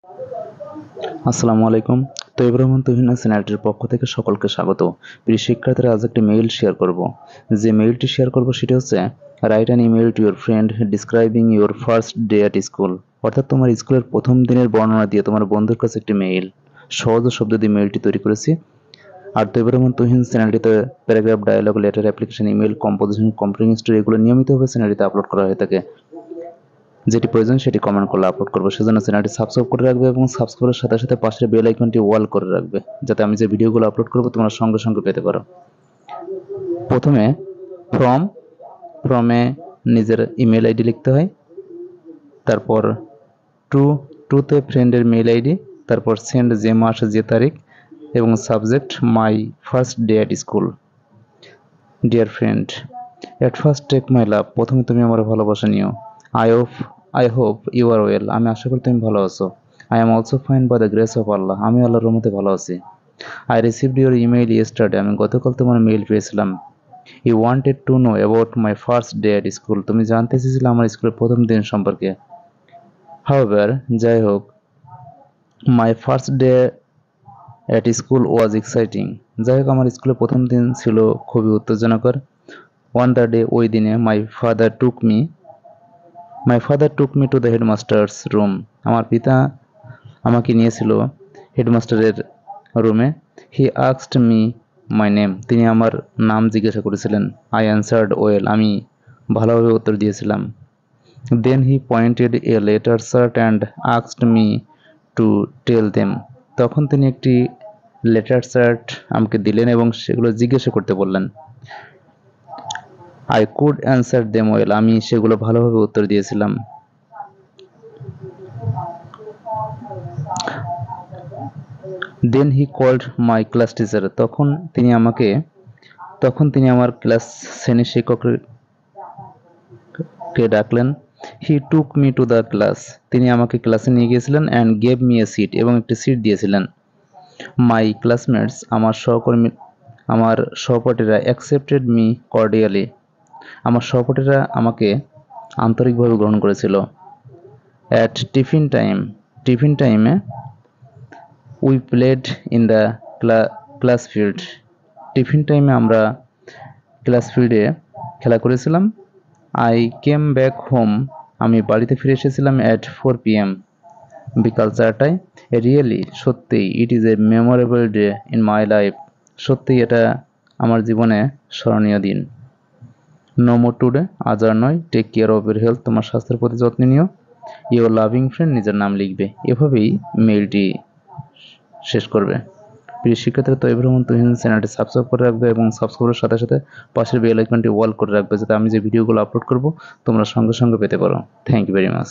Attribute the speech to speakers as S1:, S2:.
S1: আসসালামু আলাইকুম। তৈয়ব রহমান তুহিন চ্যানেলটির পক্ষ থেকে সকলকে স্বাগত। প্রিয় শিক্ষার্থীরা, আজ একটি মেইল শেয়ার করব। যে মেইলটি শেয়ার করব সেটি হচ্ছে write an email to your friend describing your first day at school. অর্থাৎ তোমার স্কুলের প্রথম দিনের বর্ণনা দিয়ে তোমার বন্ধুর কাছে একটি মেইল, সহজ শব্দ দিয়ে মেইলটি তৈরি করেছি। আর তৈয়ব রহমান তুহিন চ্যানেলটিতে paragraph, dialogue, letter, application, email, composition, comprehensive story এগুলো নিয়মিতভাবে চ্যানেলটিতে আপলোড করা হয়ে থাকে। যেটি প্রয়োজন সেটি কমেন্ট করলে আপলোড করবো। সেজন্য চ্যানেলটি সাবস্ক্রাইব করে রাখবে এবং সাবস্ক্রাইবের সাথে সাথে পাশের বেল আইকনটি অল করে রাখবে, যাতে আমি যে ভিডিওগুলো আপলোড করবো তোমরা সঙ্গে সঙ্গে পেতে পারো। প্রথমে ফ্রমে নিজের ইমেল আইডি লিখতে হয়, তারপর টুতে ফ্রেন্ডের মেল আইডি, তারপর সেন্ড যে মাস যে তারিখ, এবং subject my first day at school. Dear friend, at first take my love. প্রথমে তুমি আমার ভালোবাসা নিও। I hope you are well. আমি আশা করি তুমি ভালো আছো। I am also fine by the grace of Allah. আমি আল্লাহর রহমতে ভালো আছি। I received your email yesterday. আমি গতকাল তোমার মেইল পেয়েছিলাম। You wanted to know about my first day at school. তুমি জানতে চেয়েছিলে আমার স্কুলের প্রথম দিন সম্পর্কে। হাউএভার, যাই হোক, মাই first day at school was exciting. যাই হোক, আমার স্কুলের প্রথম দিন ছিল খুবই উত্তেজনাকর। অন দ্য ডে, ওই দিনে, my father took me to the headmaster's room. আমার পিতা আমাকে নিয়েছিল হেডমাস্টারের রুমে। He asked me my name. তিনি আমার নাম জিজ্ঞাসা করেছিলেন। I answered well. আমি ভালোভাবে উত্তর দিয়েছিলাম। Then he pointed a letter shirt and asked me to tell them. তখন তিনি একটি লেটার শার্ট আমাকে দিলেন এবং সেগুলো জিজ্ঞাসা করতে বললেন। I could answer them well. আমি সেগুলো ভালোভাবে উত্তর দিয়েছিলাম। Then he called my class teacher. তখন তিনি আমার ক্লাস শ্রেণীর শিক্ষককে ডাকলেন। He took me to the class. তিনি আমাকে ক্লাসে নিয়ে গিয়েছিলেন and gave me a seat, এবং একটি সিট দিয়েছিলেন। মাই ক্লাসমেটস, আমার সহপাঠীরা অ্যাকসেপ্টেড মি কর্ডিয়ালি। আমার সহপাঠীরা আমাকে আন্তরিকভাবে গ্রহণ করেছিল। অ্যাট টিফিন টাইমে we played in the class field. Tiffin টাইমে আমরা ক্লাস ফিল্ডে খেলা করেছিলাম। I came back home. আমি বাড়িতে ফিরে এসেছিলাম অ্যাট 4 PM, বিকাল 4টায়। রিয়েলি, সত্যিই, it is a memorable day in my life. সত্যিই এটা আমার জীবনে স্মরণীয় দিন। নো মোর টুডে, আজ আর নয়। Take care of your health. তোমার স্বাস্থ্যের প্রতি যত্ন নিও। ইউর লাভিং ফ্রেন্ড, নিজের নাম লিখবে। এভাবেই মেইলটি শেষ করবে। প্রিয় শিক্ষার্থীরা, তৈয়ব রহমান তুহিন চ্যানেলটি সাবস্ক্রাইব করে রাখবে এবং সাবস্ক্রাইবের সাথে সাথে পাশের বেল আইকনটি অল করে রাখবে, যাতে আমি যে ভিডিওগুলো আপলোড করব তোমরা সঙ্গে সঙ্গে পেতে পারো। Thank you very much.